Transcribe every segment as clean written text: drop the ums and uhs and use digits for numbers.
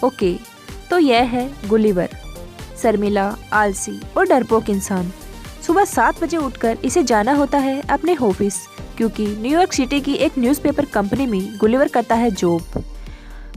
Okay, तो यह है गुलिवर, शर्मिला, आलसी और डरपोक इंसान। सुबह 7 बजे उठकर इसे जाना होता है अपने ऑफिस, क्योंकि न्यूयॉर्क सिटी की एक न्यूज़पेपर कंपनी में गुलिवर करता है जॉब।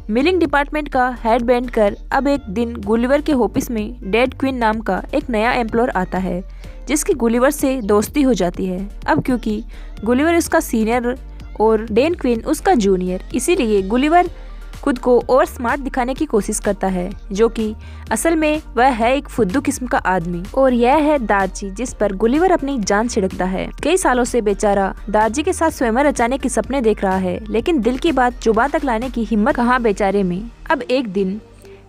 मिलिंग डिपार्टमेंट का हेड बनकर अब एक दिन गुलिवर के ऑफिस में डेड क्वीन नाम का एक नया एम्प्लॉयर आता है, जिसकी गुलिवर से दोस्ती हो जाती है। अब क्योंकि गुलिवर उसका सीनियर और डेन क्वीन उसका जूनियर, इसीलिए गुलिवर खुद को और स्मार्ट दिखाने की कोशिश करता है, जो कि असल में वह है एक फुद्दू किस्म का आदमी। और यह है दार्ची, जिस पर गुलिवर अपनी जान छिड़कता है। कई सालों से बेचारा दार्ची के साथ स्वयं रचाने के सपने देख रहा है, लेकिन दिल की बात जुबान तक लाने की हिम्मत कहाँ बेचारे में। अब एक दिन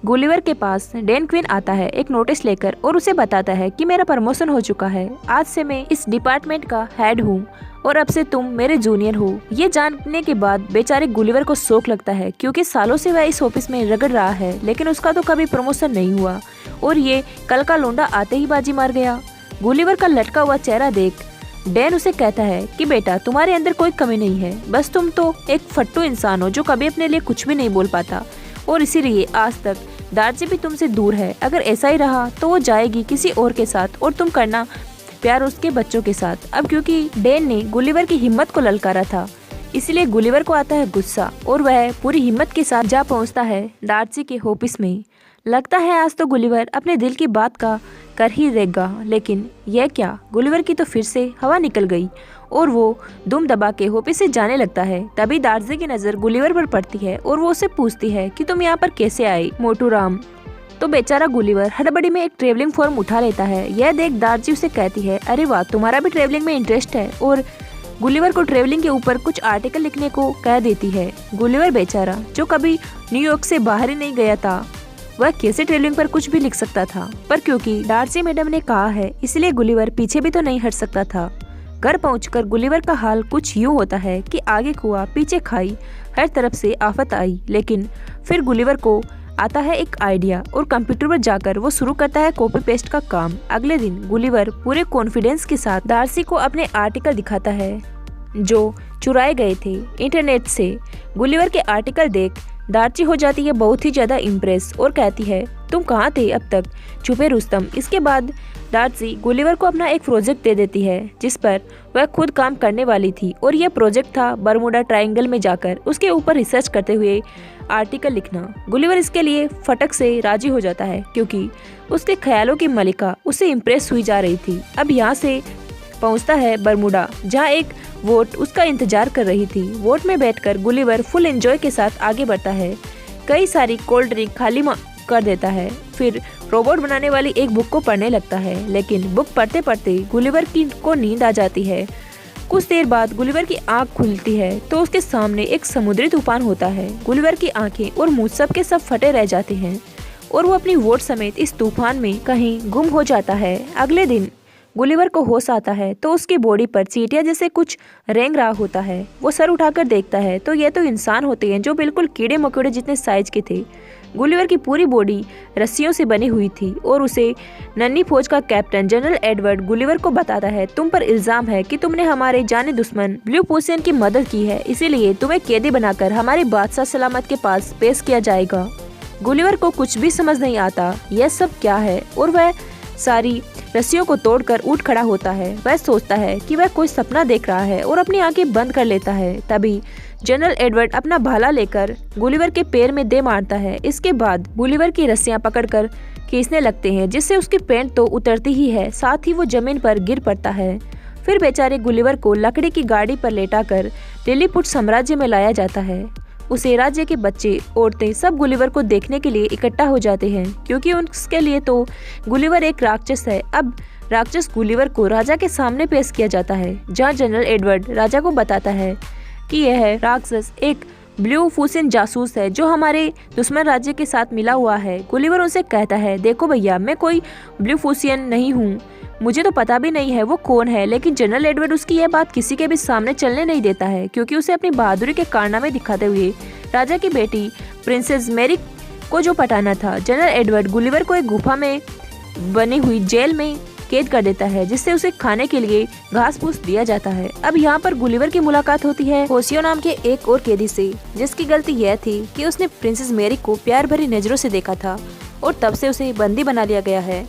गुलिवर के पास डेन क्वीन आता है एक नोटिस लेकर और उसे बताता है कि मेरा प्रमोशन हो चुका है, आज से मैं इस डिपार्टमेंट का हेड हूँ और अब से तुम मेरे जूनियर हो। ये जानने के बाद बेचारे गुलिवर को शौक लगता है, क्योंकि सालों से वह इस ऑफिस में रगड़ रहा है, लेकिन उसका तो कभी प्रमोशन नहीं हुआ और ये कल का लोंडा आते ही बाजी मार गया। गुलिवर का लटका हुआ चेहरा देख डेन उसे कहता है कि बेटा, तुम्हारे अंदर कोई कमी नहीं है, बस तुम तो एक फट्टू इंसान हो जो कभी अपने लिए कुछ भी नहीं बोल पाता, और इसीलिए आज तक दार्ची भी तुमसे दूर है। अगर ऐसा ही रहा तो वो जाएगी किसी और के साथ और तुम करना प्यार उसके बच्चों के साथ। अब क्योंकि डेन ने गुलिवर की हिम्मत को ललकारा था, इसलिए गुलिवर को आता है गुस्सा और वह पूरी हिम्मत के साथ जा पहुंचता है दार्ची के ऑफिस में। लगता है आज तो गुलिवर अपने दिल की बात का कर ही देगा, लेकिन यह क्या, गुलिवर की तो फिर से हवा निकल गई और वो दुम दबा के ऑफिस से जाने लगता है। तभी दार्ची की नजर गुलिवर पर पड़ती है और वो उसे पूछती है कि तुम यहाँ पर कैसे आई मोटू राम। तो बेचारा गुलिवर हड़बड़ी में एक ट्रेवलिंग फॉर्म उठा लेता है। यह देख दार्ची उसे कहती है, अरे वाह, तुम्हारा भी ट्रेवलिंग में इंटरेस्ट है, और गुलिवर को ट्रेवलिंग के ऊपर कुछ आर्टिकल लिखने को कह देती है। गुलिवर बेचारा जो कभी न्यूयॉर्क से बाहर ही नहीं गया था, वह कैसे ट्रेवलिंग पर कुछ भी लिख सकता था, पर क्योंकि दार्ची मैडम ने कहा है इसलिए गुलिवर पीछे भी तो नहीं हट सकता था। घर पहुंचकर गुलिवर का हाल कुछ यूं होता है कि आगे कुआ पीछे खाई, हर तरफ से आफत आई। लेकिन फिर गुलिवर को आता है एक आइडिया और कंप्यूटर पर जाकर वो शुरू करता है कॉपी पेस्ट का काम। अगले दिन गुलिवर पूरे कॉन्फिडेंस के साथ दार्ची को अपने आर्टिकल दिखाता है जो चुराए गए थे इंटरनेट से। गुलिवर के आर्टिकल देख दार्ची हो जाती है बहुत ही ज्यादा इम्प्रेस और कहती है, तुम कहाँ थे अब तक छुपे रुस्तम। इसके बाद दार्ची गुलिवर को अपना एक प्रोजेक्ट दे देती है जिस पर वह खुद काम करने वाली थी, और यह प्रोजेक्ट था बरमुडा ट्रायंगल में जाकर उसके ऊपर रिसर्च करते हुए आर्टिकल लिखना। गुलिवर इसके लिए फटक से राजी हो जाता है, क्योंकि उसके ख्यालों की मलिका उससे इम्प्रेस हुई जा रही थी। अब यहाँ से पहुँचता है बरमुडा, जहाँ एक वोट उसका इंतजार कर रही थी। वोट में बैठकर गुलिवर फुल एंजॉय के साथ आगे बढ़ता है, कई सारी कोल्ड ड्रिंक खाली कर देता है, फिर रोबोट बनाने वाली एक बुक को पढ़ने लगता है। लेकिन बुक पढ़ते पढ़ते गुलिवर को नींद आ जाती है। कुछ देर बाद गुलिवर की आंख खुलती है तो उसके सामने एक समुद्री तूफान होता है। गुलिवर की आंखें और मुंह सब के सब फटे रह जाते हैं और वो अपनी वोट समेत इस तूफान में कहीं गुम हो जाता है। अगले दिन गुलिवर को होश आता है तो उसकी बॉडी पर चींटियां जैसे कुछ रेंग रहा होता है। वो सर उठाकर देखता है तो ये तो इंसान होते हैं जो बिल्कुल कीड़े मकोड़े जितने साइज के थे। गुलिवर की पूरी बॉडी रस्सियों से बनी हुई थी और उसे नन्ही फौज का कैप्टन जनरल एडवर्ड गुलिवर को बताता है, तुम पर इल्जाम है कि तुमने हमारे जाने दुश्मन ब्लू पोसियन की मदद की है, इसीलिए तुम्हें कैदी बनाकर हमारे बादशाह सलामत के पास पेश किया जाएगा। गुलिवर को कुछ भी समझ नहीं आता यह सब क्या है, और वह सारी रस्सियों को तोड़कर उठ खड़ा होता है। वह सोचता है कि वह कोई सपना देख रहा है और अपनी आंखें बंद कर लेता है। तभी जनरल एडवर्ड अपना भाला लेकर गुलिवर के पैर में दे मारता है। इसके बाद गुलिवर की रस्सियां पकड़कर खींचने लगते हैं, जिससे उसकी पैंट तो उतरती ही है, साथ ही वो जमीन पर गिर पड़ता है। फिर बेचारे गुलिवर को लकड़ी की गाड़ी पर लेटाकर लिलीपुट साम्राज्य में लाया जाता है। उसे राज्य के बच्चे, औरतें सब गुलिवर को देखने के लिए इकट्ठा हो जाते हैं, क्योंकि उसके लिए तो गुलिवर एक राक्षस है। अब राक्षस गुलिवर को राजा के सामने पेश किया जाता है, जहां जनरल एडवर्ड राजा को बताता है कि यह राक्षस एक ब्लू फूसियन जासूस है जो हमारे दुश्मन राज्य के साथ मिला हुआ है। गुलिवर उनसे कहता है, देखो भैया, मैं कोई ब्लू फूसियन नहीं हूँ, मुझे तो पता भी नहीं है वो कौन है। लेकिन जनरल एडवर्ड उसकी यह बात किसी के भी सामने चलने नहीं देता है, क्योंकि उसे अपनी बहादुरी के कारनामे दिखाते हुए राजा की बेटी प्रिंसेस मैरी को जो पटाना था। जनरल एडवर्ड गुलिवर को एक गुफा में बनी हुई जेल में कैद कर देता है, जिससे उसे खाने के लिए घास फूस दिया जाता है। अब यहाँ पर गुलिवर की मुलाकात होती है होशियो नाम के एक और कैदी से, जिसकी गलती यह थी कि उसने प्रिंसेस मेरी को प्यार भरी नजरों से देखा था और तब से उसे बंदी बना लिया गया है।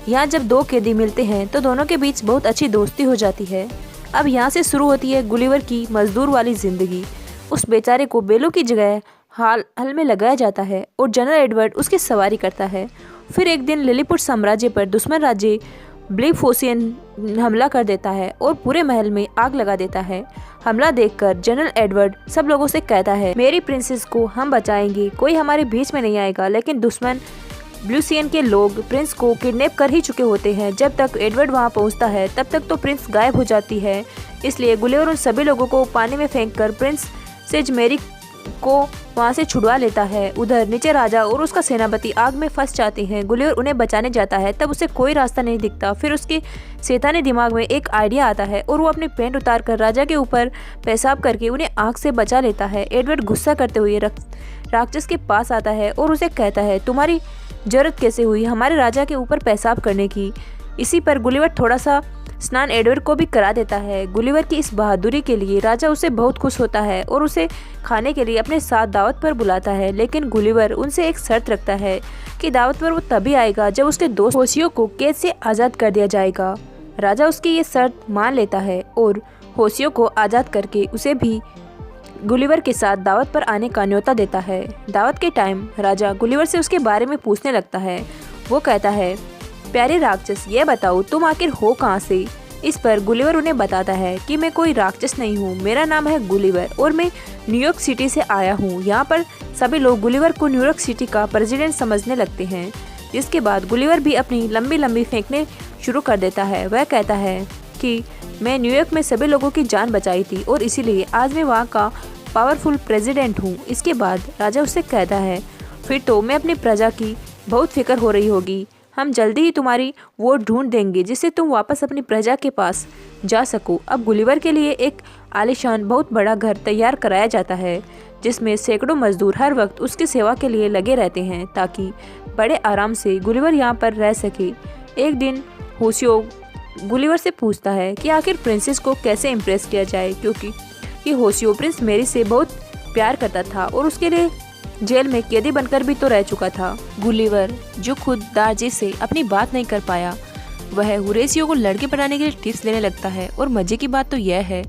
यहाँ जब दो कैदी मिलते हैं तो दोनों के बीच बहुत अच्छी दोस्ती हो जाती है। अब यहाँ से शुरू होती है गुलिवर की मजदूर वाली जिंदगी। उस बेचारे को बेलों की जगह हल में लगाया जाता है और जनरल एडवर्ड उसकी सवारी करता है। फिर एक दिन लिलीपुट साम्राज्य पर दुश्मन राज्य ब्लिफोसियन हमला कर देता है और पूरे महल में आग लगा देता है। हमला देखकर जनरल एडवर्ड सब लोगों से कहता है, मेरी प्रिंसेस को हम बचाएंगे, कोई हमारे बीच में नहीं आएगा। लेकिन दुश्मन ब्लूसियन के लोग प्रिंस को किडनैप कर ही चुके होते हैं। जब तक एडवर्ड वहां पहुंचता है तब तक तो प्रिंस गायब हो जाती है। इसलिए गुलिवर उन सभी लोगों को पानी में फेंककर प्रिंसेस मेरी को वहां से छुड़वा लेता है। उधर नीचे राजा और उसका सेनापति आग में फंस जाते हैं। गुलिवर उन्हें बचाने जाता है, तब उसे कोई रास्ता नहीं दिखता। फिर उसके शैतानी दिमाग में एक आइडिया आता है और वो अपनी पैंट उतारकर राजा के ऊपर पेशाब करके उन्हें आग से बचा लेता है। एडवर्ड गुस्सा करते हुए राक्षस के पास आता है और उसे कहता है, तुम्हारी जरूरत कैसे हुई हमारे राजा के ऊपर पेशाब करने की। इसी पर गुलिवर थोड़ा सा स्नान एडवर्ड को भी करा देता है। गुलिवर की इस बहादुरी के लिए राजा उससे बहुत खुश होता है और उसे खाने के लिए अपने साथ दावत पर बुलाता है। लेकिन गुलिवर उनसे एक शर्त रखता है कि दावत पर वो तभी आएगा जब उसके दोस्त होशियो को कैद से आज़ाद कर दिया जाएगा। राजा उसकी ये शर्त मान लेता है और होशियो को आज़ाद करके उसे भी गुलिवर के साथ दावत पर आने का न्योता देता है। दावत के टाइम राजा गुलिवर से उसके बारे में पूछने लगता है। वो कहता है, प्यारे राक्षस, ये बताओ तुम आखिर हो कहाँ से। इस पर गुलिवर उन्हें बताता है कि मैं कोई राक्षस नहीं हूँ, मेरा नाम है गुलिवर और मैं न्यूयॉर्क सिटी से आया हूँ। यहाँ पर सभी लोग गुलिवर को न्यूयॉर्क सिटी का प्रेसिडेंट समझने लगते हैं। जिसके बाद गुलिवर भी अपनी लंबी लंबी फेंकने शुरू कर देता है। वह कहता है कि मैं न्यूयॉर्क में सभी लोगों की जान बचाई थी और इसीलिए आज मैं वहाँ का पावरफुल प्रेसिडेंट हूँ। इसके बाद राजा उससे कहता है, फिर तो मैं अपनी प्रजा की बहुत फिक्र हो रही होगी। हम जल्दी ही तुम्हारी वोट ढूंढ देंगे जिससे तुम वापस अपनी प्रजा के पास जा सको। अब गुलिवर के लिए एक आलीशान बहुत बड़ा घर तैयार कराया जाता है, जिसमें सैकड़ों मजदूर हर वक्त उसकी सेवा के लिए लगे रहते हैं ताकि बड़े आराम से गुलिवर यहाँ पर रह सके। एक दिन होशियो गुलिवर से पूछता है कि आखिर प्रिंसेस को कैसे इम्प्रेस किया जाए, क्योंकि ये होशियो प्रिंस मेरी से बहुत प्यार करता था और उसके लिए जेल में कैदी बनकर भी तो रह चुका था। गुलिवर, जो खुद दार्जी से अपनी बात नहीं कर पाया, वह हुरेसियो को लड़के बनाने के लिए टिप्स लेने लगता है। और मजे की बात तो यह है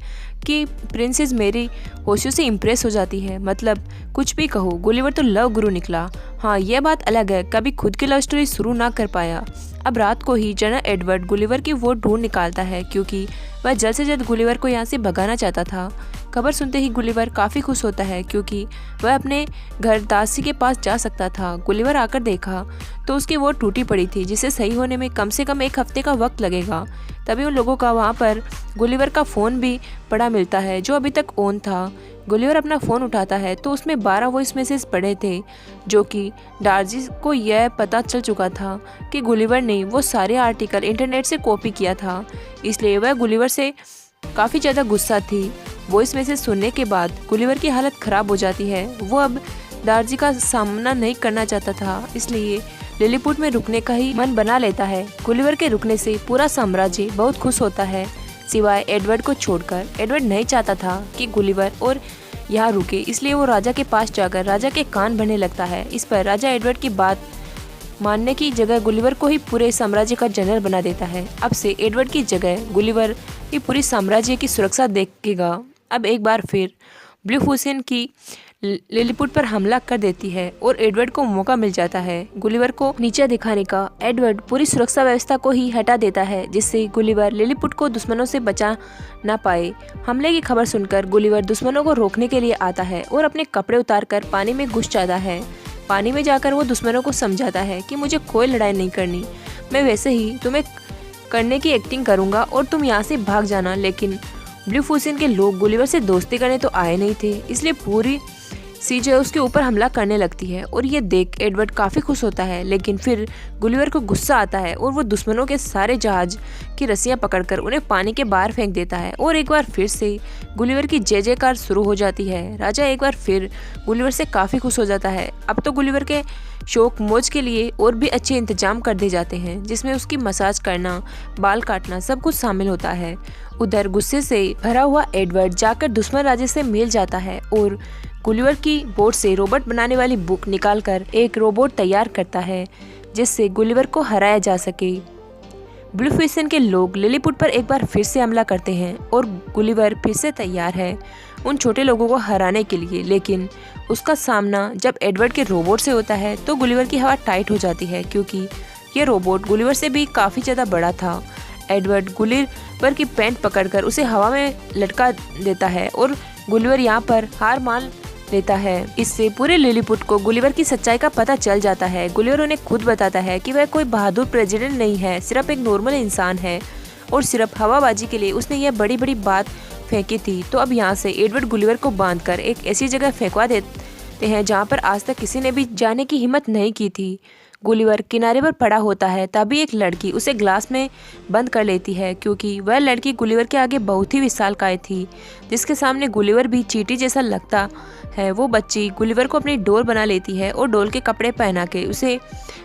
कि प्रिंसेस मेरी होशियो से इम्प्रेस हो जाती है। मतलब कुछ भी कहो, गुलिवर तो लव गुरु निकला। हाँ, यह बात अलग है, कभी खुद की लव स्टोरी शुरू ना कर पाया। अब रात को ही जनरल एडवर्ड गुलिवर की वोट ढूंढ निकालता है, क्योंकि वह जल्द से जल्द गुलिवर को यहाँ से भगाना चाहता था। खबर सुनते ही गुलिवर काफ़ी खुश होता है, क्योंकि वह अपने घर दासी के पास जा सकता था। गुलिवर आकर देखा तो उसकी वोट टूटी पड़ी थी, जिसे सही होने में कम से कम एक हफ्ते का वक्त लगेगा। तभी उन लोगों का वहाँ पर गुलिवर का फ़ोन भी पड़ा मिलता है, जो अभी तक ऑन था। गुलिवर अपना फ़ोन उठाता है तो उसमें 12 वॉइस मैसेज पड़े थे, जो कि दार्जी को यह पता चल चुका था कि गुलिवर ने वो सारे आर्टिकल इंटरनेट से कॉपी किया था। इसलिए वह गुलिवर से काफ़ी ज़्यादा गुस्सा थी। वॉइस मैसेज सुनने के बाद गुलिवर की हालत ख़राब हो जाती है। वो अब दार्जी का सामना नहीं करना चाहता था, इसलिए लिलीपुट में रुकने का ही मन बना लेता है। गुलिवर के रुकने से पूरा साम्राज्य बहुत खुश होता है, सिवाय एडवर्ड को छोड़कर। एडवर्ड नहीं चाहता था कि गुलिवर और यहाँ रुके, इसलिए वो राजा के पास जाकर राजा के कान भरने लगता है। इस पर राजा एडवर्ड की बात मानने की जगह गुलिवर को ही पूरे साम्राज्य का जनरल बना देता है। अब से एडवर्ड की जगह गुलिवर ही पूरी साम्राज्य की सुरक्षा देखेगा। अब एक बार फिर ब्लूफोसियन की लिलीपुट पर हमला कर देती है और एडवर्ड को मौका मिल जाता है गुलिवर को नीचे दिखाने का। एडवर्ड पूरी सुरक्षा व्यवस्था को ही हटा देता है, जिससे गुलिवर लिलीपुट को दुश्मनों से बचा ना पाए। हमले की खबर सुनकर गुलिवर दुश्मनों को रोकने के लिए आता है और अपने कपड़े उतारकर पानी में घुस जाता है। पानी में जाकर वो दुश्मनों को समझाता है कि मुझे कोई लड़ाई नहीं करनी, मैं वैसे ही तुम्हें करने की एक्टिंग करूंगा और तुम यहाँ से भाग जाना। लेकिन ब्लूफोसियन के लोग गुलिवर से दोस्ती करने तो आए नहीं थे, इसलिए पूरी सी जो है उसके ऊपर हमला करने लगती है और ये देख एडवर्ड काफी खुश होता है, लेकिन फिर गुलिवर को गुस्सा आता है और वो दुश्मनों के सारे जहाज की रस्सियां पकड़कर उन्हें पानी के बाहर फेंक देता है और एक बार फिर से गुलिवर की जय जयकार शुरू हो जाती है। राजा एक बार फिर गुलिवर से काफी खुश हो जाता है। अब तो गुलिवर के शौक मौज के लिए और भी अच्छे इंतजाम कर दिए जाते हैं, जिसमें उसकी मसाज करना, बाल काटना सब कुछ शामिल होता है। उधर गुस्से से भरा हुआ एडवर्ड जाकर दुश्मन राजे से मिल जाता है और गुलिवर की बोर्ड से रोबोट बनाने वाली बुक निकालकर एक रोबोट तैयार करता है जिससे गुलिवर को हराया जा सके। ब्लूफिशन के लोग लिलीपुट पर एक बार फिर से हमला करते हैं और गुलिवर फिर से तैयार है उन छोटे लोगों को हराने के लिए, लेकिन उसका सामना जब एडवर्ड के रोबोट से होता है तो गुलिवर की हवा टाइट हो जाती है क्योंकि ये रोबोट गुलिवर से भी काफ़ी ज़्यादा बड़ा था। एडवर्ड गुलिवर की पैंट पकड़कर उसे हवा में लटका देता है और गुलिवर यहाँ पर हार मान लेता है। इससे पूरे लिलीपुट को गुलिवर की सच्चाई का पता चल जाता है। गुलिवर उन्हें खुद बताता है कि वह कोई बहादुर प्रेसिडेंट नहीं है, सिर्फ एक नॉर्मल इंसान है और सिर्फ हवाबाजी के लिए उसने यह बड़ी बड़ी बात फेंकी थी। तो अब यहाँ से एडवर्ड गुलिवर को बांधकर एक ऐसी जगह फेंकवा देते हैं जहाँ पर आज तक किसी ने भी जाने की हिम्मत नहीं की थी। गुलिवर किनारे पर पड़ा होता है, तभी एक लड़की उसे ग्लास में बंद कर लेती है क्योंकि वह लड़की गुलिवर के आगे बहुत ही विशालकाय थी, जिसके सामने गुलिवर भी चींटी जैसा लगता है। वो बच्ची गुलिवर को अपनी डोल बना लेती है और डोल के कपड़े पहना के उसे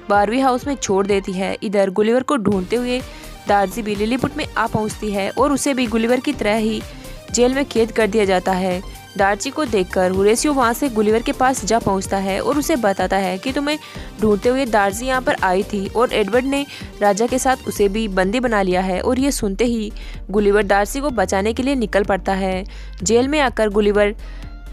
बारवी हाउस में छोड़ देती है। इधर गुलिवर को ढूंढते हुए दार्जी भी लिलीपुट में आ पहुंचती है और उसे भी गुलिवर की तरह ही जेल में कैद कर दिया जाता है। डार्ची को देखकर होरेसियो वहां से गुलिवर के पास जा पहुंचता है और उसे बताता है कि तुम्हें ढूंढते हुए दार्ची यहाँ पर आई थी और एडवर्ड ने राजा के साथ उसे भी बंदी बना लिया है। और ये सुनते ही गुलिवर डार्ची को बचाने के लिए निकल पड़ता है। जेल में आकर गुलिवर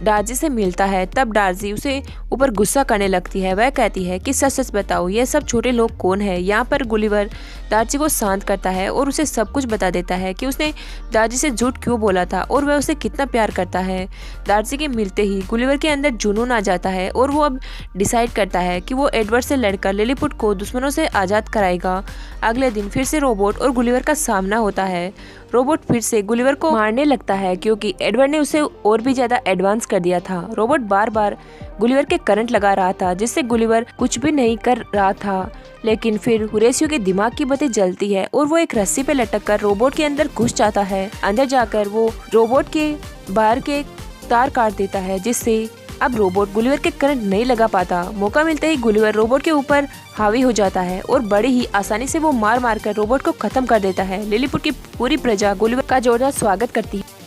डार्जी से मिलता है, तब डार्जी उसे ऊपर गुस्सा करने लगती है। वह कहती है कि सच सच बताओ, ये सब छोटे लोग कौन है। यहाँ पर गुलिवर डार्जी को शांत करता है और उसे सब कुछ बता देता है कि उसने डार्जी से झूठ क्यों बोला था और वह उसे कितना प्यार करता है। डार्जी के मिलते ही गुलिवर के अंदर जुनून आ जाता है और वो अब डिसाइड करता है कि वो एडवर्ड से लड़कर लिलीपुट को दुश्मनों से आज़ाद कराएगा। अगले दिन फिर से रोबोट और गुलिवर का सामना होता है। रोबोट फिर से गुलिवर को मारने लगता है क्योंकि एडवर्ड ने उसे और भी ज्यादा एडवांस कर दिया था। रोबोट बार बार गुलिवर के करंट लगा रहा था जिससे गुलिवर कुछ भी नहीं कर रहा था, लेकिन फिर होरेसियो के दिमाग की बत्ती जलती है और वो एक रस्सी पे लटक कर रोबोट के अंदर घुस जाता है। अंदर जाकर वो रोबोट के बाहर के तार काट देता है, जिससे अब रोबोट गुलिवर के करंट नहीं लगा पाता। मौका मिलते ही गुलिवर रोबोट के ऊपर हावी हो जाता है और बड़ी ही आसानी से वो मार मार कर रोबोट को खत्म कर देता है। लिलीपुट की पूरी प्रजा गुलिवर का जोरदार स्वागत करती है।